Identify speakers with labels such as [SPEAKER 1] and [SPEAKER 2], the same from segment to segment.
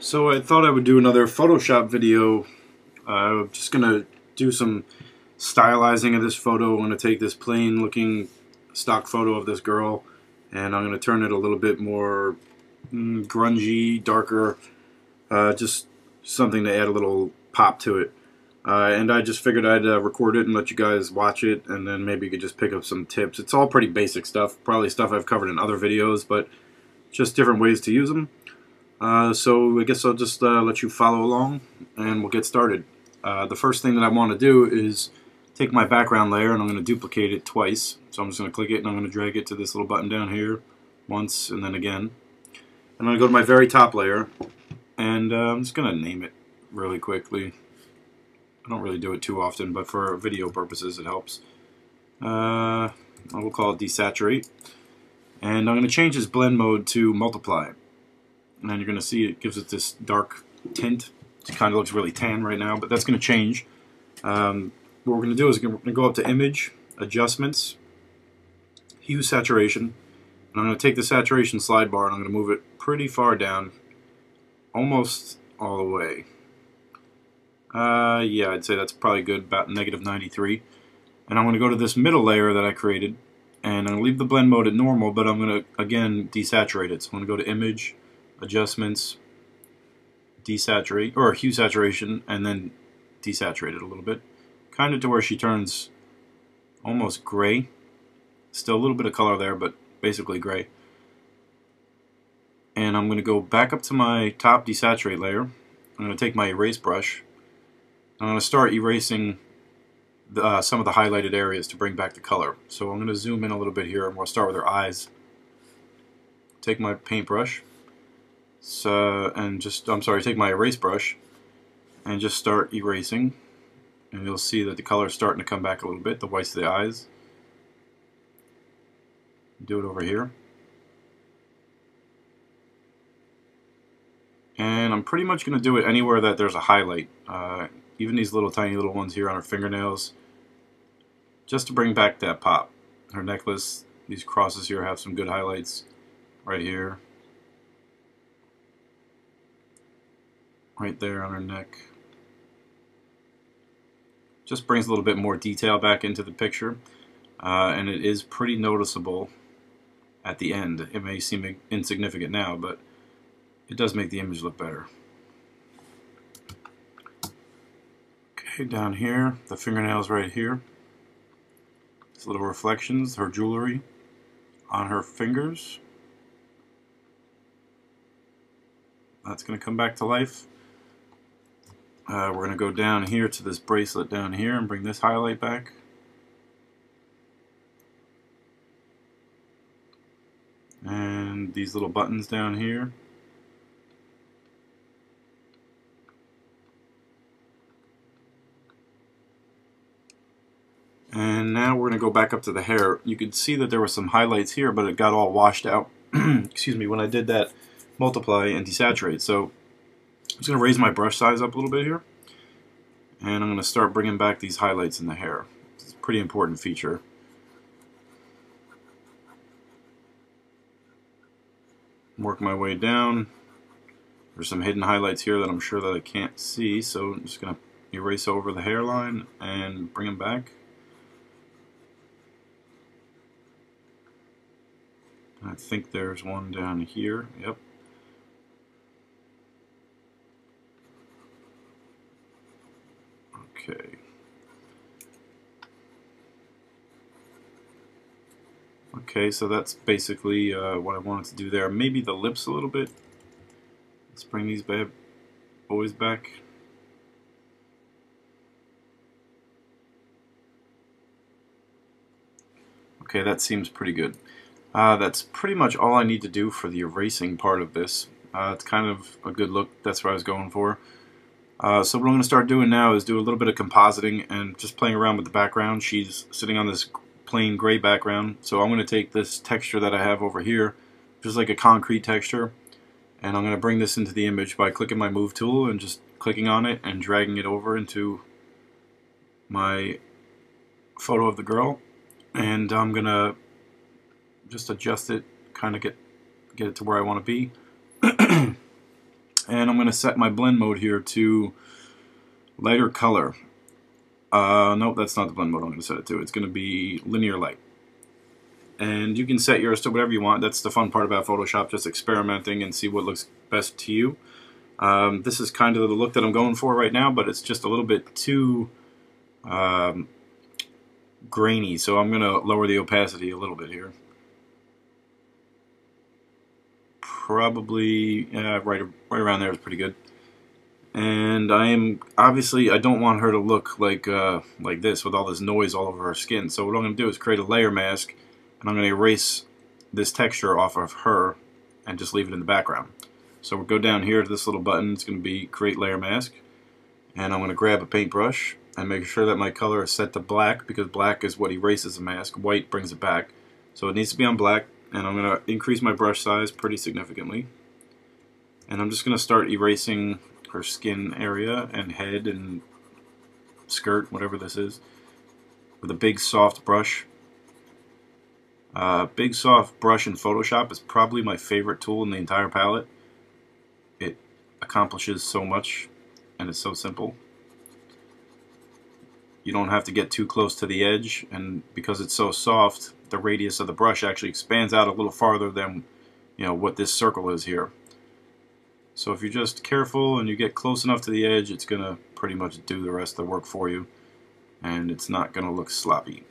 [SPEAKER 1] So I thought I would do another Photoshop video. I'm just going to do some stylizing of this photo. I'm going to take this plain looking stock photo of this girl and I'm going to turn it a little bit more grungy, darker, just something to add a little pop to it. And I just figured I'd record it and let you guys watch it, and then maybe you could just pick up some tips. It's all pretty basic stuff, probably stuff I've covered in other videos, but just different ways to use them. So I guess I'll just let you follow along and we'll get started. The first thing that I want to do is take my background layer and I'm going to duplicate it twice. So I'm just going to click it and I'm going to drag it to this little button down here once and then again. I'm going to go to my very top layer and I'm just going to name it really quickly. I don't really do it too often, but for video purposes it helps. I will call it desaturate. And I'm going to change this blend mode to multiply. And then you're going to see it gives it this dark tint. It kind of looks really tan right now, but that's going to change. What we're going to do is we're going to go up to Image, Adjustments, Hue, Saturation. And I'm going to take the saturation slide bar and I'm going to move it pretty far down, almost all the way. Yeah, I'd say that's probably good, about -93. And I'm going to go to this middle layer that I created, and I'm going to leave the blend mode at normal, but I'm going to, again, desaturate it. So I'm going to go to Image, Adjustments, Desaturate, or Hue Saturation, and then desaturate it a little bit. Kind of to where she turns almost gray. Still a little bit of color there, but basically gray. And I'm going to go back up to my top desaturate layer. I'm going to take my erase brush. I'm going to start erasing some of the highlighted areas to bring back the color. So I'm going to zoom in a little bit here, and we'll start with her eyes. Take my paintbrush, take my erase brush, and just start erasing. And you'll see that the color is starting to come back a little bit, the whites of the eyes. Do it over here. And I'm pretty much going to do it anywhere that there's a highlight. Even these little tiny little ones here on her fingernails, just to bring back that pop. Her necklace, these crosses here have some good highlights. Right here, right there on her neck. Just brings a little bit more detail back into the picture, and it is pretty noticeable at the end. It may seem insignificant now, but it does make the image look better. Okay, down here, the fingernails right here. These little reflections, her jewelry on her fingers. That's going to come back to life. We're going to go down here to this bracelet down here and bring this highlight back. And these little buttons down here. And now we're going to go back up to the hair. You can see that there were some highlights here, but it got all washed out excuse me, when I did that multiply and desaturate. So I'm just going to raise my brush size up a little bit here, and I'm going to start bringing back these highlights in the hair. It's a pretty important feature. Work my way down. There's some hidden highlights here that I'm sure that I can't see, so I'm just going to erase over the hairline and bring them back. I think there's one down here. Yep. Okay. Okay, so that's basically what I wanted to do there. Maybe the lips a little bit. Let's bring these bad boys back. Okay, that seems pretty good. That's pretty much all I need to do for the erasing part of this. It's kind of a good look. That's what I was going for. So what I'm going to start doing now is do a little bit of compositing and just playing around with the background. She's sitting on this plain gray background, so I'm going to take this texture that I have over here, just like a concrete texture, and I'm going to bring this into the image by clicking my move tool and just clicking on it and dragging it over into my photo of the girl. And I'm going to just adjust it, kind of get it to where I want to be. And I'm going to set my blend mode here to lighter color. Nope, that's not the blend mode I'm going to set it to. It's going to be linear light. And you can set yours to whatever you want. That's the fun part about Photoshop, just experimenting and see what looks best to you. This is kind of the look that I'm going for right now, but it's just a little bit too grainy, so I'm going to lower the opacity a little bit here. Probably right around there is pretty good. And I don't want her to look like this with all this noise all over her skin. So what I'm going to do is create a layer mask, and I'm going to erase this texture off of her and just leave it in the background. So we'll go down here to this little button. It's going to be create layer mask, and I'm going to grab a paintbrush and make sure that my color is set to black, because black is what erases the mask. White brings it back. So it needs to be on black, and I'm going to increase my brush size pretty significantly. And I'm just going to start erasing her skin area and head and skirt, whatever this is, with a big soft brush. Big soft brush in Photoshop is probably my favorite tool in the entire palette. It accomplishes so much, and it's so simple. You don't have to get too close to the edge, and because it's so soft, the radius of the brush actually expands out a little farther than, you know, what this circle is here. So if you're just careful and you get close enough to the edge, it's going to pretty much do the rest of the work for you, and it's not going to look sloppy.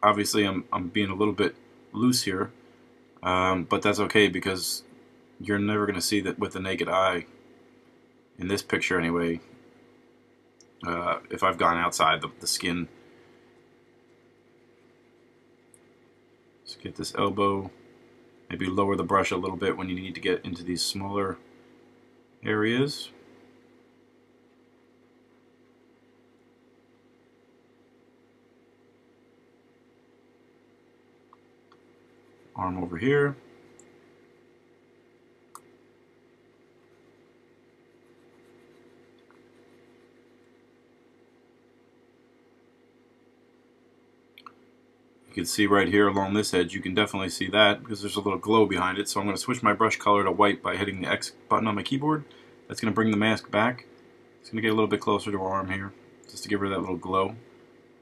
[SPEAKER 1] Obviously I'm being a little bit loose here, but that's okay, because you're never going to see that with the naked eye, in this picture anyway, if I've gone outside the skin. Let's get this elbow. Maybe lower the brush a little bit when you need to get into these smaller areas. Arm over here. You can see right here along this edge, you can definitely see that because there's a little glow behind it. So I'm going to switch my brush color to white by hitting the X button on my keyboard. That's going to bring the mask back. It's going to get a little bit closer to her arm here, just to give her that little glow.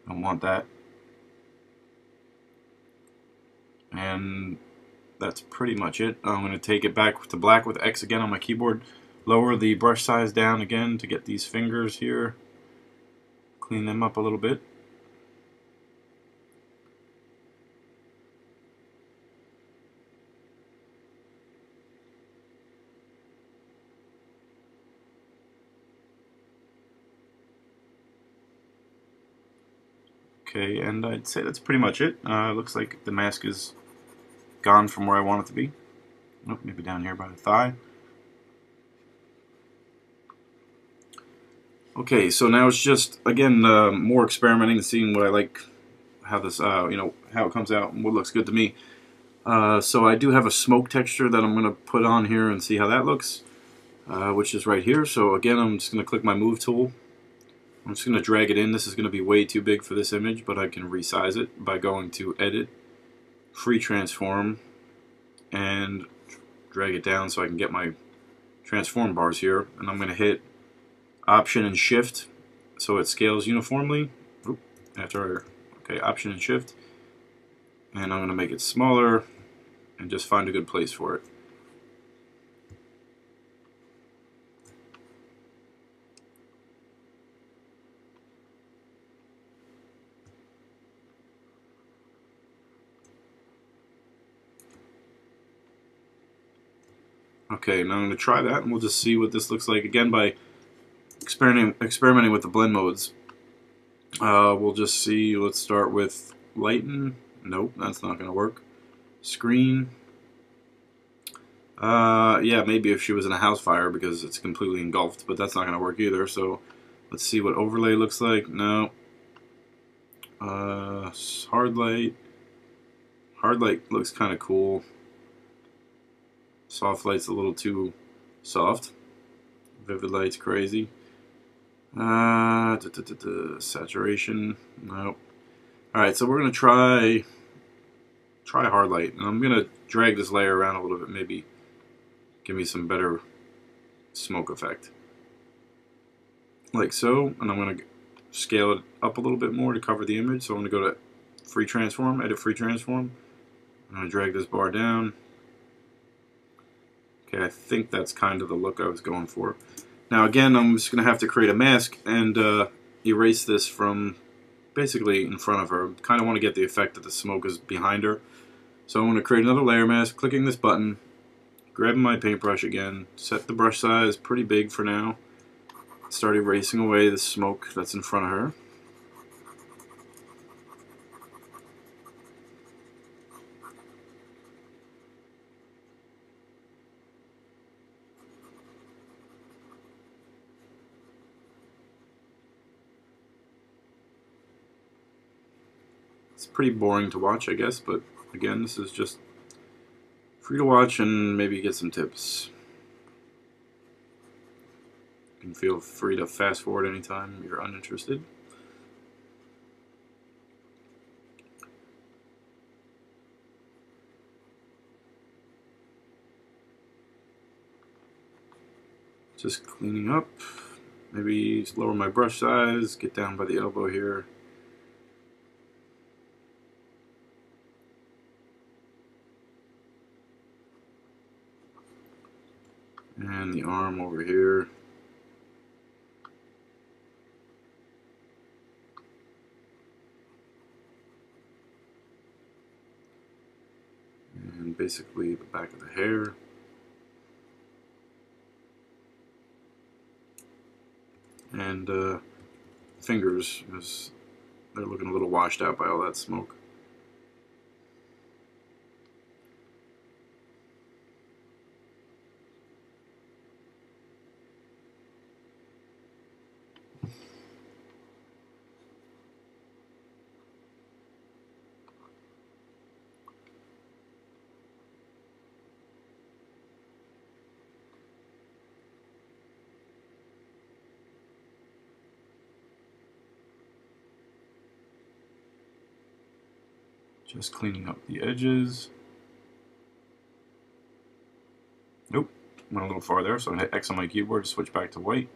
[SPEAKER 1] I don't want that. And that's pretty much it. I'm going to take it back to black with X again on my keyboard. Lower the brush size down again to get these fingers here. Clean them up a little bit. Okay, and I'd say that's pretty much it. Looks like the mask is gone from where I want it to be. Nope, maybe down here by the thigh. Okay, so now it's just, again, more experimenting and seeing what I like, how this, you know, how it comes out and what looks good to me. So I do have a smoke texture that I'm going to put on here and see how that looks, which is right here. So again, I'm just going to click my move tool. I'm just going to drag it in. This is going to be way too big for this image, but I can resize it by going to Edit, Free Transform, and drag it down so I can get my transform bars here. And I'm going to hit Option and Shift so it scales uniformly. Okay, Option and Shift. And I'm going to make it smaller and just find a good place for it. Okay, now I'm going to try that, and we'll just see what this looks like. Again, by experimenting with the blend modes, we'll just see. Let's start with lighten. Nope, that's not going to work. Screen. Yeah, maybe if she was in a house fire because it's completely engulfed, but that's not going to work either. So let's see what overlay looks like. No. Hard light. Hard light looks kind of cool. Soft light's a little too soft. Vivid light's crazy. Saturation. Nope. Alright, so we're going to try hard light. And I'm going to drag this layer around a little bit, maybe give me some better smoke effect. Like so, and I'm going to scale it up a little bit more to cover the image. So I'm going to go to Free Transform, Edit Free Transform. I'm going to drag this bar down. Okay, I think that's kind of the look I was going for. Now again, I'm just going to have to create a mask and erase this from basically in front of her. Kind of want to get the effect that the smoke is behind her. So I'm going to create another layer mask, clicking this button, grabbing my paintbrush again, set the brush size pretty big for now, start erasing away the smoke that's in front of her. It's pretty boring to watch, I guess, but again, this is just free to watch and maybe get some tips. You can feel free to fast forward anytime you're uninterested. Just cleaning up. Maybe lower my brush size, get down by the elbow here. And the arm over here. And basically the back of the hair. And fingers, because they're looking a little washed out by all that smoke. Just cleaning up the edges. Nope, went a little farther, so I hit X on my keyboard to switch back to white.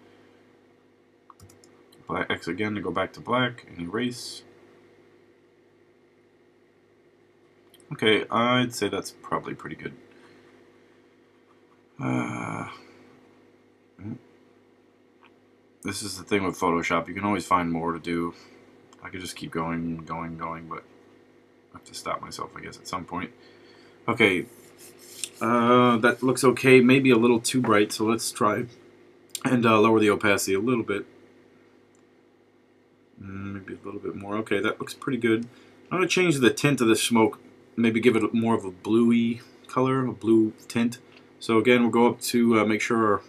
[SPEAKER 1] X again to go back to black, and erase. Okay, I'd say that's probably pretty good. This is the thing with Photoshop, you can always find more to do. I could just keep going, but I have to stop myself, I guess, at some point. Okay, that looks okay, maybe a little too bright, so let's try and lower the opacity a little bit. Maybe a little bit more. Okay, that looks pretty good. I'm going to change the tint of the smoke, maybe give it more of a bluey color, a blue tint. So again, we'll go up to make sure our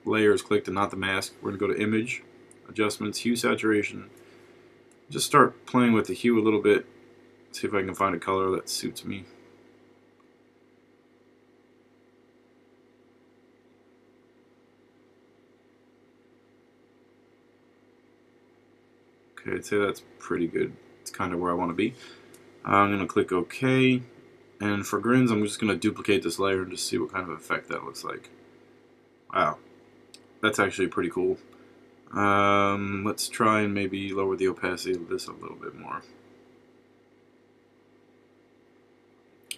[SPEAKER 1] layer is clicked and not the mask. We're going to go to Image, Adjustments, Hue Saturation. Just start playing with the hue a little bit. See if I can find a color that suits me. Okay, I'd say that's pretty good. It's kind of where I want to be. I'm going to click OK. And for grins, I'm just going to duplicate this layer and just see what kind of effect that looks like. Wow. That's actually pretty cool. Let's try and maybe lower the opacity of this a little bit more.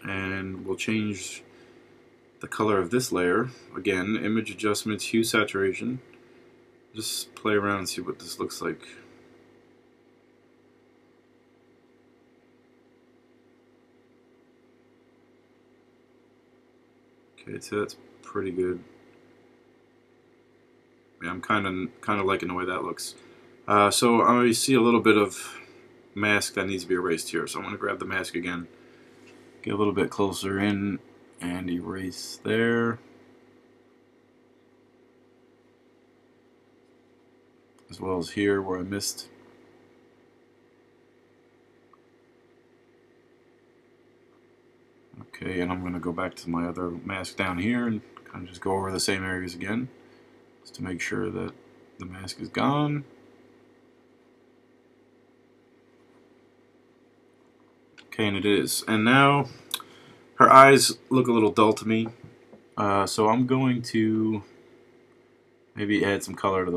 [SPEAKER 1] And we'll change the color of this layer. Again, Image Adjustments, Hue Saturation. Just play around and see what this looks like. Okay, so that's pretty good. Yeah, I'm kind of liking the way that looks. So I see a little bit of mask that needs to be erased here. So I'm going to grab the mask again, get a little bit closer in, and erase there. As well as here where I missed. Okay, and I'm going to go back to my other mask down here and kind of just go over the same areas again, just to make sure that the mask is gone. Okay, and it is. And now her eyes look a little dull to me, so I'm going to Maybe add some color to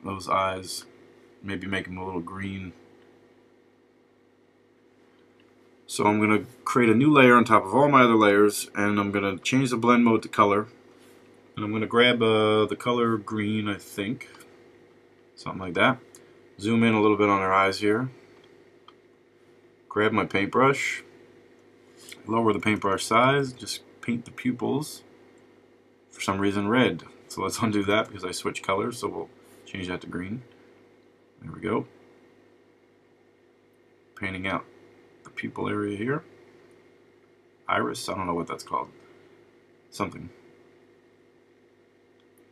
[SPEAKER 1] those eyes. Maybe make them a little green. So I'm going to create a new layer on top of all my other layers, and I'm going to change the blend mode to color. And I'm going to grab the color green, I think. Something like that. Zoom in a little bit on her eyes here. Grab my paintbrush. Lower the paintbrush size. Just paint the pupils. For some reason red. So let's undo that because I switched colors. So we'll change that to green. There we go. Painting out the pupil area here. Iris, I don't know what that's called. Something.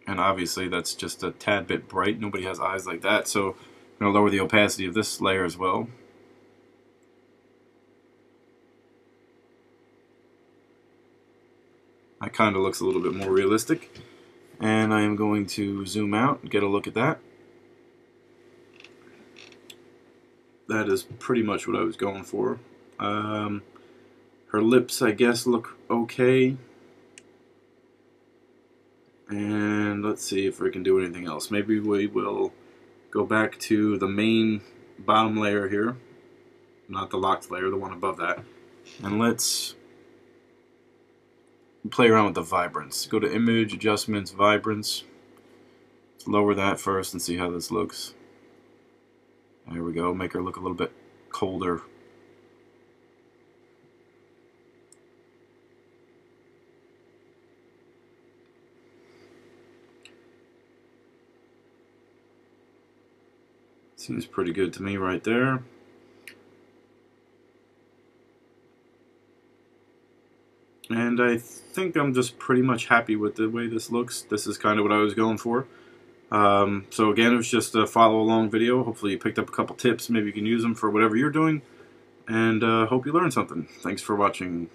[SPEAKER 1] And obviously that's just a tad bit bright. Nobody has eyes like that. So I'm going to lower the opacity of this layer as well. That kind of looks a little bit more realistic. And I am going to zoom out and get a look at that. That is pretty much what I was going for. Her lips, I guess, look okay. And let's see if we can do anything else. Maybe we will go back to the main bottom layer here. Not the locked layer, the one above that. And let's play around with the vibrance. Go to Image, Adjustments, Vibrance. Let's lower that first and see how this looks. There we go. Make her look a little bit colder. Seems pretty good to me right there. And I think I'm just pretty much happy with the way this looks. This is kind of what I was going for. So again, it was just a follow along video. Hopefully you picked up a couple tips. Maybe you can use them for whatever you're doing. And hope you learned something. Thanks for watching.